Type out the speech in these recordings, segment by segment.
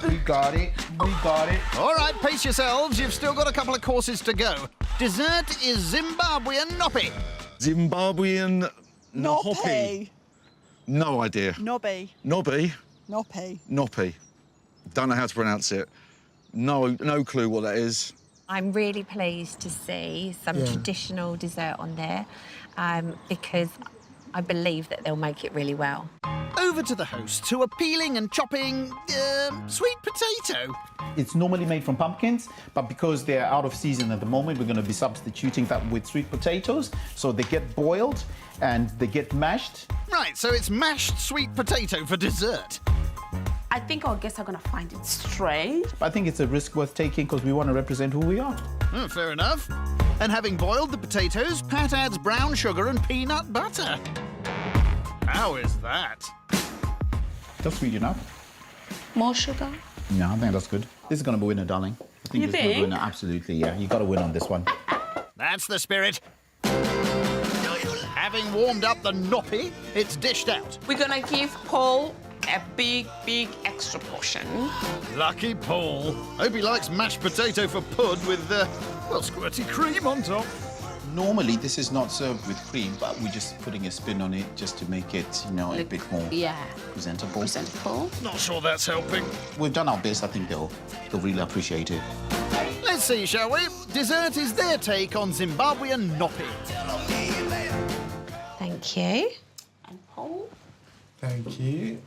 We got it. We got it. All right, pace yourselves. You've still got a couple of courses to go. Dessert is Zimbabwean Noppy. Zimbabwean Noppy. No idea. Nobby. Nobby? Noppy. Noppy. Don't know how to pronounce it. No clue what that is. I'm really pleased to see some traditional dessert on there because I believe that they'll make it really well. Over to the hosts who are peeling and chopping sweet potato. It's normally made from pumpkins, but because they're out of season at the moment, we're going to be substituting that with sweet potatoes. So they get boiled and they get mashed. Right, so it's mashed sweet potato for dessert. I think our guests are going to find it strange. I think it's a risk worth taking because we want to represent who we are. Oh, fair enough. And having boiled the potatoes, Pat adds brown sugar and peanut butter. How is that? That's sweet enough. More sugar? No, I think that's good. This is going to be a winner, darling. I think You this is gonna be a think? winner. Absolutely, yeah. You got to win on this one. That's the spirit. Having warmed up the noppy, it's dished out. We're going to give Paul a big extra portion. Lucky Paul. Hope he likes mashed potato for pud with, well, squirty cream on top. Normally, this is not served with cream, but we're just putting a spin on it just to make it, you know, a bit more presentable. Not sure that's helping. We've done our best. I think they'll really appreciate it. Let's see, shall we? Dessert is their take on Zimbabwean noppy. Thank you. And Paul? Thank you.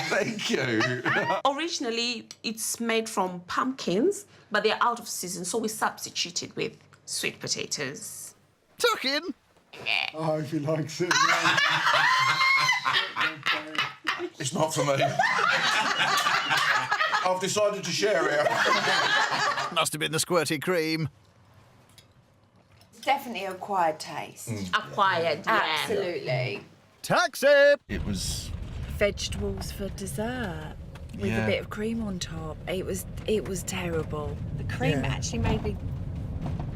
Thank you. Originally, it's made from pumpkins, but they're out of season, so we substituted with sweet potatoes. Tuck in. I hope he likes it. It's not for me. I've decided to share it. Must have been the squirty cream. It's definitely acquired taste. Acquired, Absolutely. Taxi! It was... Vegetables for dessert with a bit of cream on top. It was terrible. The cream actually made me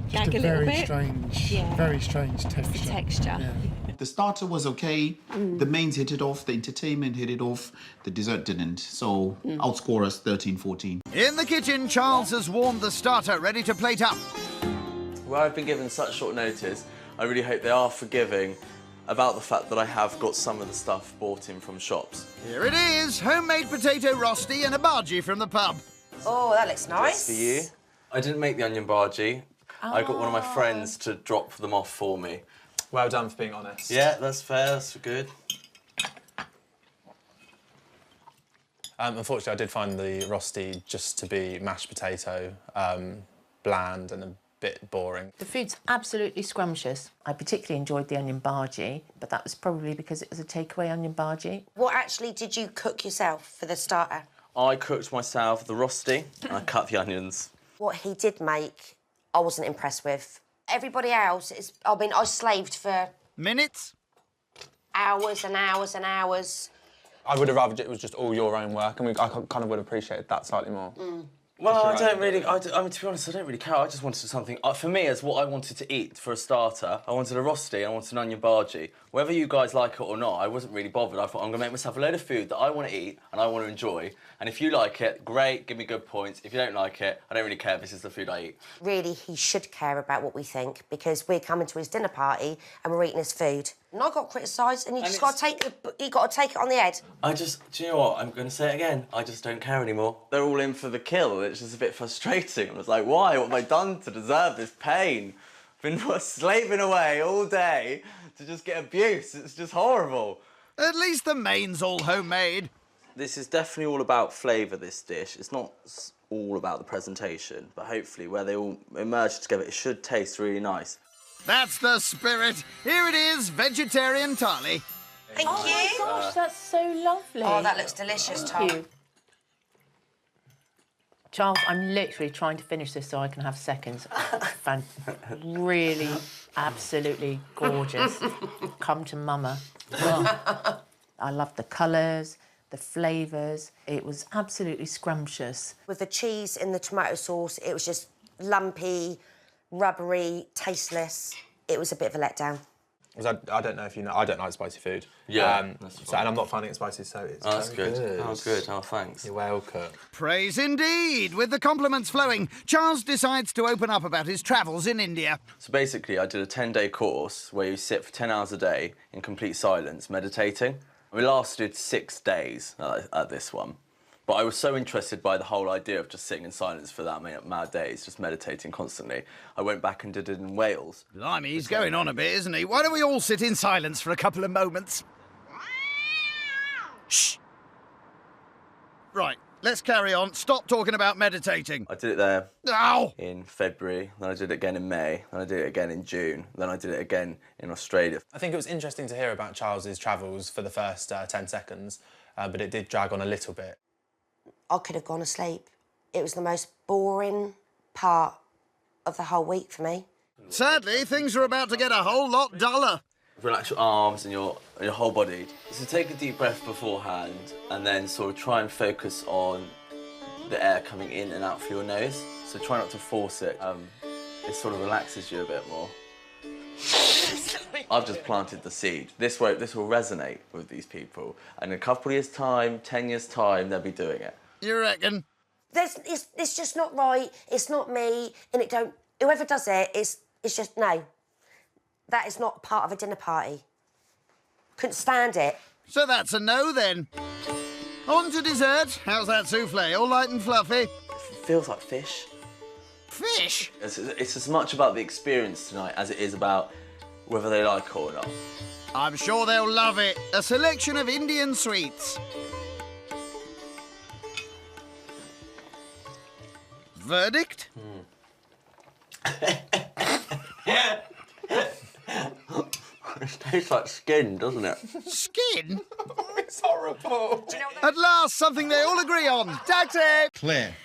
Just gag a little bit. Very strange texture. The texture. Yeah. The starter was okay. The mains hit it off. The entertainment hit it off. The dessert didn't. So outscore us 13-14. In the kitchen, Charles has warmed the starter, ready to plate up. Where I've been given such short notice, I really hope they are forgiving about the fact that I have got some of the stuff bought in from shops. Here it is, homemade potato rosti and a bhaji from the pub. Oh, that looks nice. Just for you. I didn't make the onion bhaji. I got one of my friends to drop them off for me. Well done for being honest. Yeah, that's fair, that's good. Unfortunately, I did find the rosti just to be mashed potato, bland and a bit boring. The food's absolutely scrumptious. I particularly enjoyed the onion bhaji, but that was probably because it was a takeaway onion bhaji. What actually did you cook yourself for the starter? I cooked myself the rosti and I cut the onions. What he did make, I wasn't impressed with. Everybody else is, I mean, I slaved for... Minutes? Hours and hours and hours. I would have rather it was just all your own work, and I kind of would have appreciated that slightly more. Well, I don't really... I mean, to be honest, I don't really care. I just wanted something... for me, as what I wanted to eat for a starter, I wanted a rosti and I wanted an onion bhaji. Whether you guys like it or not, I wasn't really bothered. I thought, I'm going to make myself a load of food that I want to eat and I want to enjoy. And if you like it, great, give me good points. If you don't like it, I don't really care. This is the food I eat. Really, he should care about what we think, because we're coming to his dinner party and we're eating his food. And I got criticised, and you just got to take it on the head. Do you know what? I'm going to say it again. I just don't care anymore. They're all in for the kill. It's just a bit frustrating. I was like, why? What have I done to deserve this pain? I've been slaving away all day to just get abuse. It's just horrible. At least the main's all homemade. This is definitely all about flavour, this dish. It's not all about the presentation, but hopefully where they all merge together, it should taste really nice. That's the spirit. Here it is, vegetarian thali. Thank you. Oh my gosh, that's so lovely. Oh, that looks delicious, Tom. Thank you. Charles, I'm literally trying to finish this so I can have seconds. Really, absolutely gorgeous. Come to mama. Oh. I love the colours, the flavours. It was absolutely scrumptious. With the cheese and the tomato sauce, it was just lumpy, rubbery, tasteless. It was a bit of a letdown. Because I don't know if you know, I don't like spicy food. Yeah, and I'm not finding it spicy, so it's that's good. Oh, good. Oh, thanks. You're welcome. Praise indeed. With the compliments flowing, Charles decides to open up about his travels in India. So basically, I did a 10-day course where you sit for 10 hours a day in complete silence, meditating. We lasted 6 days at this one. But I was so interested by the whole idea of just sitting in silence for that many mad days, just meditating constantly. I went back and did it in Wales. Blimey, he's going on a bit, isn't he? Why don't we all sit in silence for a couple of moments? Shh. Right, let's carry on. Stop talking about meditating. I did it there Ow! in February, then I did it again in May, then I did it again in June, then I did it again in Australia. I think it was interesting to hear about Charles's travels for the first 10 seconds, but it did drag on a little bit. I could have gone to sleep. It was the most boring part of the whole week for me. Sadly, things are about to get a whole lot duller. Relax your arms and your whole body. So take a deep breath beforehand and then sort of try and focus on the air coming in and out through your nose. So try not to force it. It sort of relaxes you a bit more. I've just planted the seed. This will resonate with these people. And in a couple of years' time, 10 years' time, they'll be doing it. You reckon? It's just not right. It's not me, and it don't. Whoever does it, it's just no. That is not part of a dinner party. Couldn't stand it. So that's a no then. On to dessert. How's that souffle? All light and fluffy? It feels like fish. Fish? It's as much about the experience tonight as it is about whether they like it or not. I'm sure they'll love it. A selection of Indian sweets. Verdict? It tastes like skin, doesn't it? Skin? It's horrible. At last, something they all agree on. Taxi! Claire,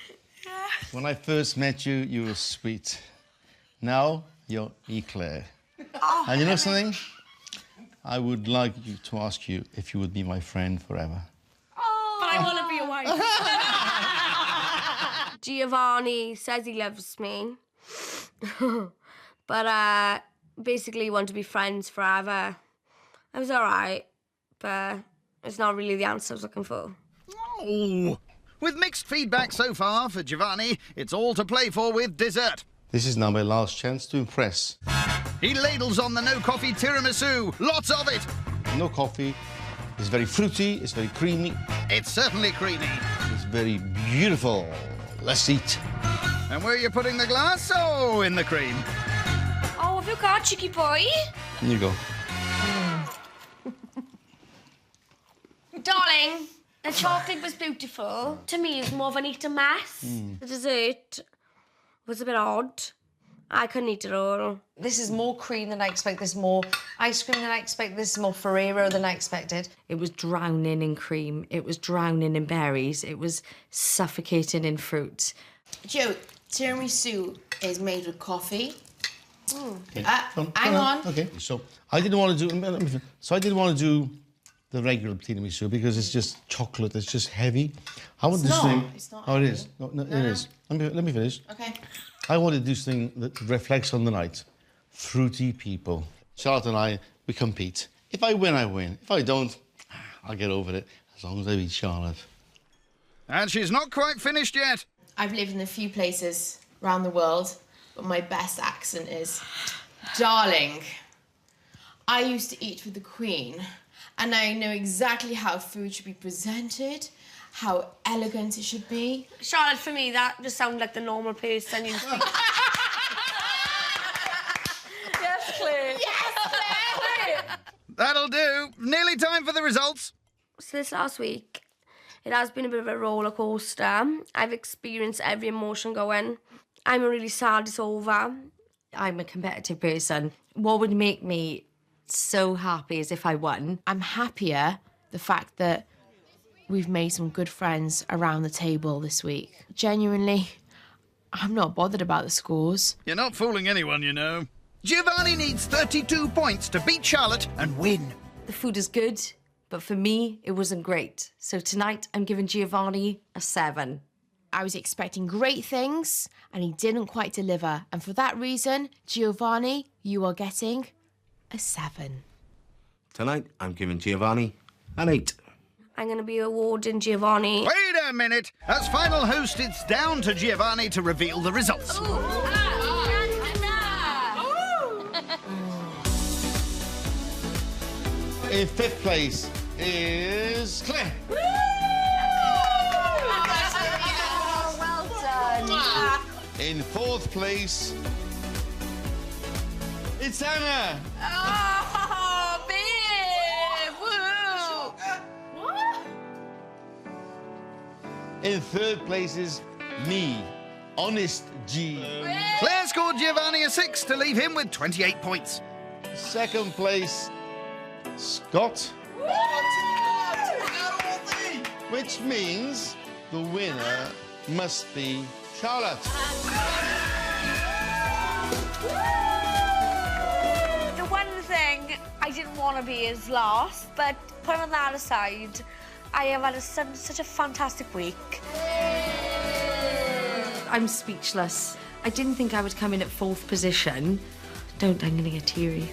when I first met you, you were sweet. Now, you're eclair. And you know something? I would like to ask you if you would be my friend forever. Oh, but I want to be your wife. Giovanni says he loves me. But basically want to be friends forever. I was all right, but it's not really the answer I was looking for. Oh. With mixed feedback so far for Giovanni, it's all to play for with dessert. This is now my last chance to impress. He ladles on the no-coffee tiramisu. Lots of it. No coffee. It's very fruity. It's very creamy. It's certainly creamy. It's very beautiful. Let's eat. And where are you putting the glass? Oh, in the cream. Oh, have you got cheeky boy? Here you go. Darling, the chocolate was beautiful. To me, it's more of an eater mess. The dessert was a bit odd. I couldn't eat it all. This is more cream than I expected. This is more ice cream than I expected. This is more Ferrero than I expected. It was drowning in cream. It was drowning in berries. It was suffocating in fruit. Joe, tiramisu is made with coffee. Okay. Hang on. Okay. So I didn't want to do. So I didn't want to do the regular tiramisu because it's just chocolate. It's just heavy. I want this thing. It's not. Oh, it is. No, it is. Let me finish. Okay. I wanted this thing that reflects on the night. Fruity people. Charlotte and I, we compete. If I win, I win. If I don't, I'll get over it. As long as I beat Charlotte. And she's not quite finished yet. I've lived in a few places around the world, but my best accent is, darling, I used to eat with the Queen, and I know exactly how food should be presented, how elegant it should be. Charlotte, for me, that just sounded like the normal person you speak. Yes, Claire. Yes, Claire! That'll do. Nearly time for the results. So this last week, it has been a bit of a roller coaster. I've experienced every emotion going. I'm really sad it's over. I'm a competitive person. What would make me so happy is if I won. I'm happier the fact that we've made some good friends around the table this week. Genuinely, I'm not bothered about the scores. You're not fooling anyone, you know. Giovanni needs 32 points to beat Charlotte and win. The food is good, but for me, it wasn't great. So tonight, I'm giving Giovanni a 7. I was expecting great things, and he didn't quite deliver. And for that reason, Giovanni, you are getting a 7. Tonight, I'm giving Giovanni an 8. I'm going to be awarding Giovanni. Wait a minute. As final host, it's down to Giovanni to reveal the results. In 5th place is Claire. Well done. In 4th place, it's Anna. Oh, babe! Woo! In 3rd place is me, Honest G. Claire scored Giovanni a 6 to leave him with 28 points. 2nd place, Scott. Which means the winner must be Charlotte. The one thing I didn't want to be is last, but putting that aside, I have had such a fantastic week. I'm speechless. I didn't think I would come in at 4th position. I'm gonna get teary.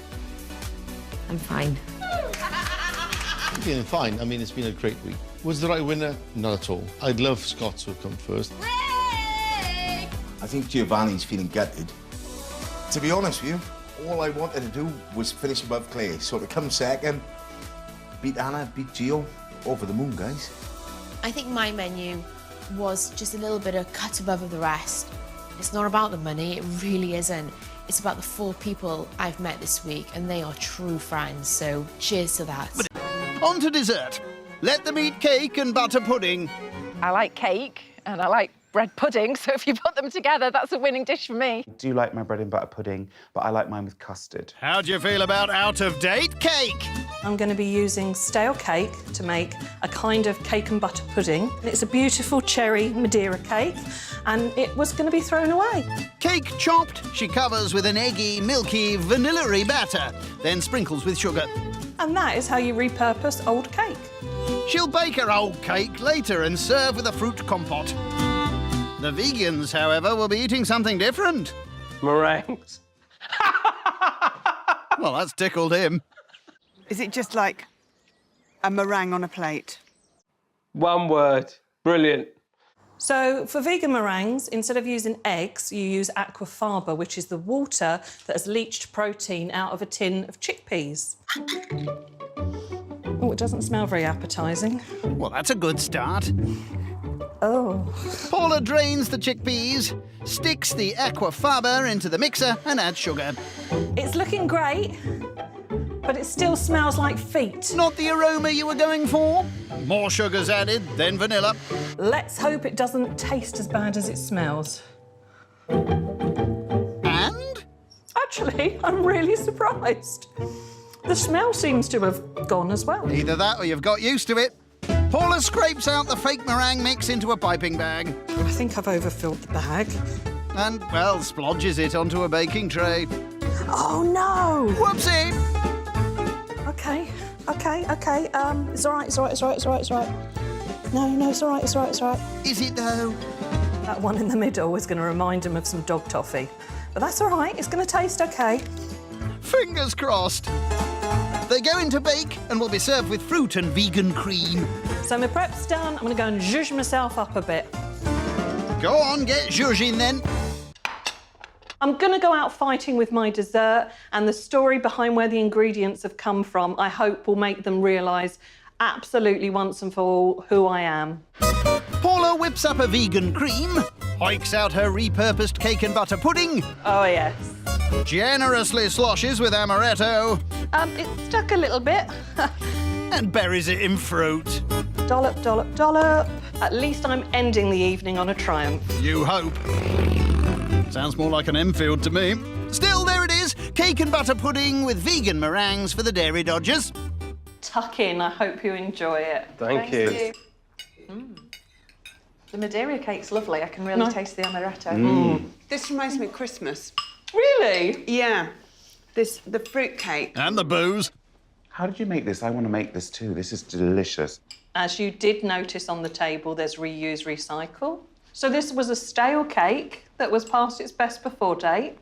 I'm fine. I'm feeling fine. I mean, it's been a great week. Was the right winner? Not at all. I'd love Scott to have come first. I think Giovanni's feeling gutted. To be honest with you, all I wanted to do was finish above Claire. So to come second, beat Anna, beat Gio, over the moon, guys. I think my menu was just a little bit of cut above the rest. It's not about the money, it really isn't. It's about the 4 people I've met this week, and they are true friends, so cheers to that. On to dessert. Let them eat cake and butter pudding. I like cake and I like bread pudding, so if you put them together, that's a winning dish for me. I do like my bread and butter pudding, but I like mine with custard. How do you feel about out-of-date cake? I'm going to be using stale cake to make a kind of cake and butter pudding. It's a beautiful cherry Madeira cake, and it was going to be thrown away. Cake chopped, she covers with an eggy, milky, vanilla-y batter, then sprinkles with sugar. And that is how you repurpose old cake. She'll bake her old cake later and serve with a fruit compote. The vegans, however, will be eating something different. Meringues. Well, that's tickled him. Is it just like a meringue on a plate? One word. Brilliant. So for vegan meringues, instead of using eggs, you use aquafaba, which is the water that has leached protein out of a tin of chickpeas. Oh, it doesn't smell very appetising. Well, that's a good start. Oh. Paula drains the chickpeas, sticks the aquafaba into the mixer and adds sugar. It's looking great, but it still smells like feet. Not the aroma you were going for? More sugar's added, then vanilla. Let's hope it doesn't taste as bad as it smells. And? Actually, I'm really surprised. The smell seems to have gone as well. Either that or you've got used to it. Paula scrapes out the fake meringue mix into a piping bag. I think I've overfilled the bag. And, well, splodges it onto a baking tray. Oh, no! Whoopsie! OK. It's all right, it's all right. No, it's all right, it's all right. Is it, though? That one in the middle is going to remind him of some dog toffee. But that's all right, it's going to taste OK. Fingers crossed. They go into bake and will be served with fruit and vegan cream. So my prep's done. I'm going to go and zhuzh myself up a bit. Go on, get zhuzhing then. I'm going to go out fighting with my dessert, and the story behind where the ingredients have come from, I hope, will make them realise absolutely once and for all who I am. Paula whips up a vegan cream, hoiks out her repurposed cake and butter pudding. Oh, yes. Generously sloshes with amaretto. It's stuck a little bit. And buries it in fruit. Dollop, dollop, dollop. At least I'm ending the evening on a triumph. You hope. Sounds more like an Enfield to me. Still, there it is. Cake and butter pudding with vegan meringues for the Dairy Dodgers. Tuck in. I hope you enjoy it. Thank you. The Madeira cake's lovely. I can really taste the amaretto. This reminds me of Christmas. Really? Yeah. The fruit cake. And the booze. How did you make this? I want to make this too. This is delicious. As you did notice on the table, there's reuse, recycle. So this was a stale cake that was past its best before date.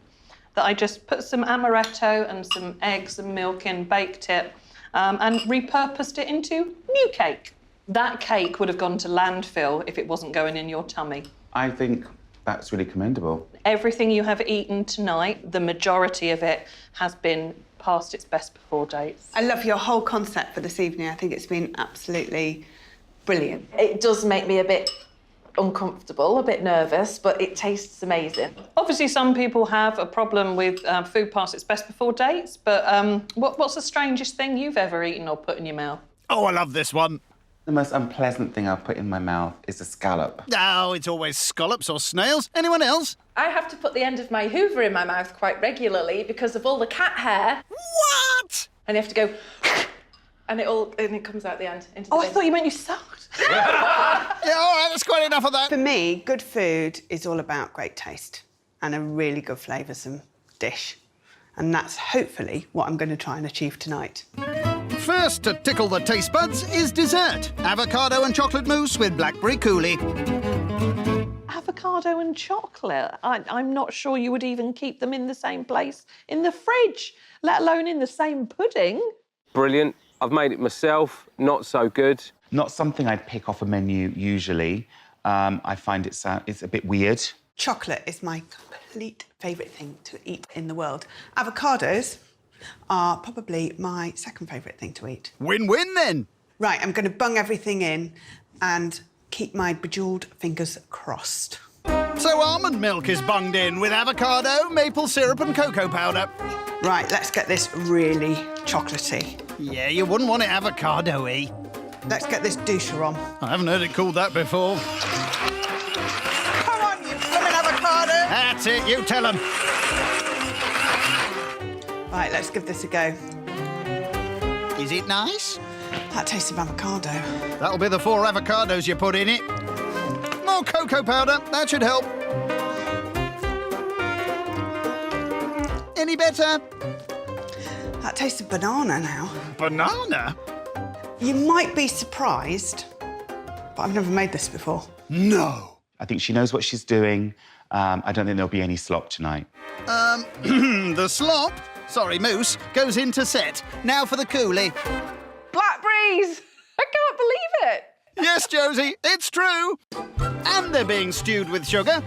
that I just put some amaretto and some eggs and milk in, baked it, and repurposed it into new cake. That cake would have gone to landfill if it wasn't going in your tummy. I think that's really commendable. Everything you have eaten tonight, the majority of it has been past its best before dates. I love your whole concept for this evening. I think it's been absolutely brilliant. It does make me a bit uncomfortable, a bit nervous, but it tastes amazing. Obviously, some people have a problem with food past its best before dates, but what's the strangest thing you've ever eaten or put in your mouth? Oh, I love this one. The most unpleasant thing I've put in my mouth is a scallop. Oh, it's always scallops or snails. Anyone else? I have to put the end of my hoover in my mouth quite regularly because of all the cat hair. What? And you have to go, and it comes out the end. Into the I bin. thought you meant you sucked. Yeah, all right, that's quite enough of that. For me, good food is all about great taste and a really good flavoursome dish. And that's hopefully what I'm going to try and achieve tonight. First to tickle the taste buds is dessert. Avocado and chocolate mousse with blackberry coulis. Avocado and chocolate. I'm not sure you would even keep them in the same place in the fridge, let alone in the same pudding. Brilliant. I've made it myself. Not so good. Not something I'd pick off a menu usually. I find it's a bit weird. Chocolate is my complete favourite thing to eat in the world. Avocados are probably my second favourite thing to eat. Win-win, then. Right, I'm going to bung everything in and keep my bejewelled fingers crossed. So almond milk is bunged in with avocado, maple syrup and cocoa powder. Right, let's get this really chocolatey. Yeah, you wouldn't want it avocado-y. Let's get this doucher on. I haven't heard it called that before. Come on, you blooming avocado! That's it, you tell them. Right, let's give this a go. Is it nice? That tastes of avocado. That'll be the 4 avocados you put in it. More cocoa powder, that should help. Any better? That tastes of banana now. Banana? You might be surprised, but I've never made this before. No. I think she knows what she's doing. I don't think there'll be any slop tonight. The slop, sorry, mousse, goes into set. Now for the coulis. Blackberries! I can't believe it. Yes, Josie, it's true. And they're being stewed with sugar.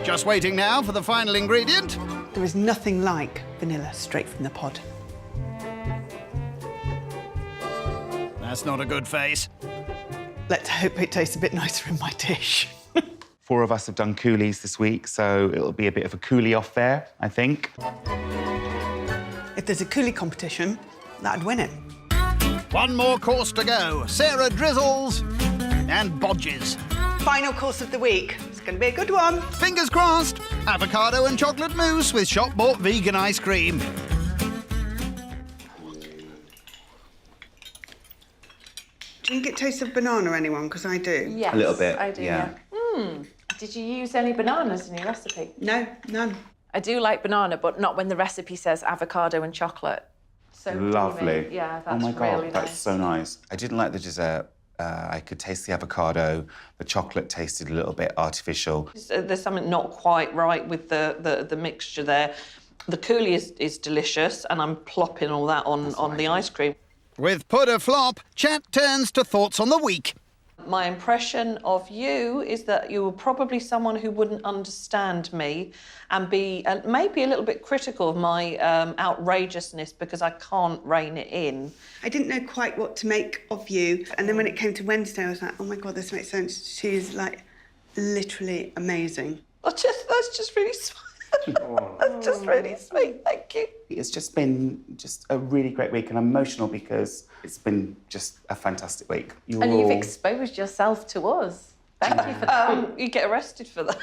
Just waiting now for the final ingredient. There is nothing like vanilla straight from the pod. That's not a good face. Let's hope it tastes a bit nicer in my dish. 4 of us have done coulis this week, so it'll be a bit of a coulis off there, I think. If there's a coulis competition, that'd win it. 1 more course to go. Sarah drizzles and bodges. Final course of the week. It's going to be a good one. Fingers crossed. Avocado and chocolate mousse with shop-bought vegan ice cream. Do you think it tastes of banana, anyone? Because I do. Yes, A little bit, I do, yeah. Did you use any bananas in your recipe? No, none. I do like banana, but not when the recipe says avocado and chocolate. So Lovely. creamy. Yeah, oh that's my God, really that's nice. so nice. I didn't like the dessert. I could taste the avocado. The chocolate tasted a little bit artificial. There's something not quite right with the mixture there. The coulis is delicious, and I'm plopping all that on the ice cream. With put a flop, chat turns to thoughts on the week. My impression of you is that you were probably someone who wouldn't understand me and be maybe a little bit critical of my outrageousness because I can't rein it in. I didn't know quite what to make of you. And then when it came to Wednesday, I was like, oh my God, this makes sense. She is, like, literally amazing. That's just really sweet. That's just really sweet, thank you. It's just been a really great week and emotional because it's been just a fantastic week. And you've exposed yourself to us. Thank you for that. You get arrested for that.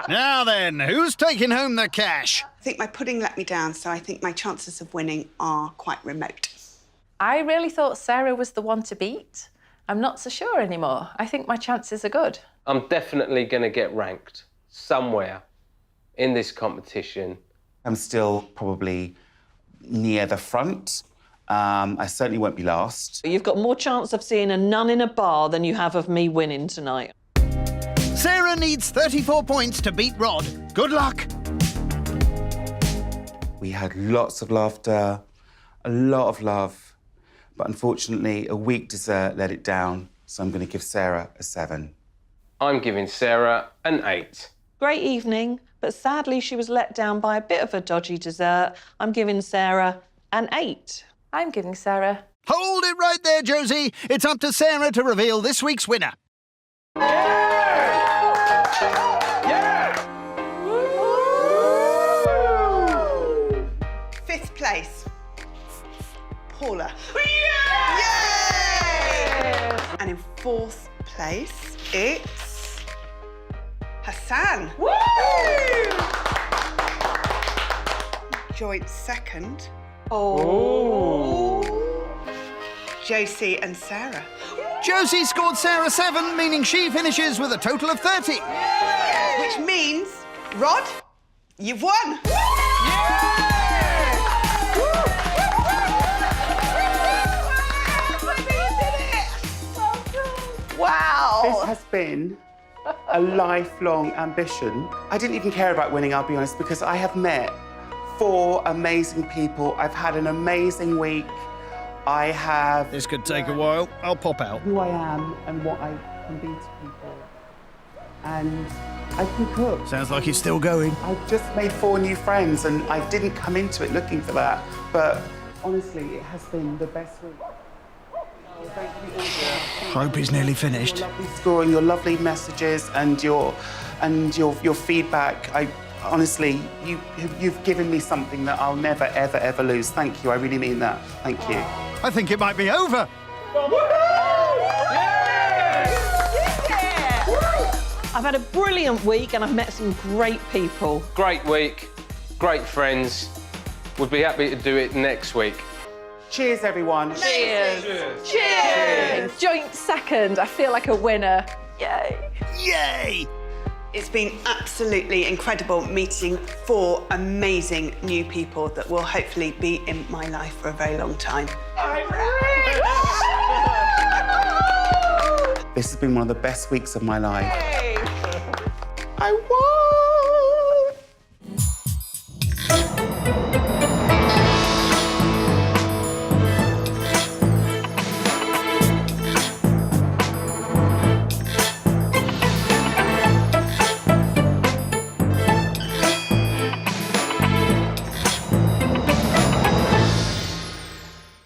Now then, who's taking home the cash? I think my pudding let me down, so I think my chances of winning are quite remote. I really thought Sarah was the one to beat. I'm not so sure anymore. I think my chances are good. I'm definitely going to get ranked somewhere in this competition. I'm still probably near the front. I certainly won't be last. You've got more chance of seeing a nun in a bar than you have of me winning tonight. Sarah needs 34 points to beat Rod. Good luck. We had lots of laughter, a lot of love, but unfortunately, a weak dessert let it down, so I'm going to give Sarah a 7. I'm giving Sarah an 8. Great evening, but sadly she was let down by a bit of a dodgy dessert. I'm giving Sarah an 8. I'm giving Sarah... Hold it right there, Josie. It's up to Sarah to reveal this week's winner. Fifth place, Paula. Yay! And in fourth place, it's Hassan. Woo! Joint second. Oh. Josie and Sarah. Josie scored Sarah 7, meaning she finishes with a total of 30. Which means, Rod, you've won. Wow! This has been a lifelong ambition. I didn't even care about winning, I'll be honest, because I have met 4 amazing people. I've had an amazing week. I have... This could take a while. I'll pop out. ...who I am and what I can be to people. And I can cook. Sounds like it's still going. I've just made 4 new friends and I didn't come into it looking for that. But honestly, it has been the best week. Thank you all. Hope he's nearly finished. Your lovely scoring, your lovely messages and your feedback. Honestly, you've given me something that I'll never, ever, ever lose. Thank you. I really mean that. Thank you. I think it might be over. I've had a brilliant week and I've met some great people. Great week, great friends. We'd be happy to do it next week. Cheers, everyone. Cheers. Cheers. Cheers. Joint second. I feel like a winner. Yay. Yay! It's been absolutely incredible meeting 4 amazing new people that will hopefully be in my life for a very long time. This has been one of the best weeks of my life. Hey. I won!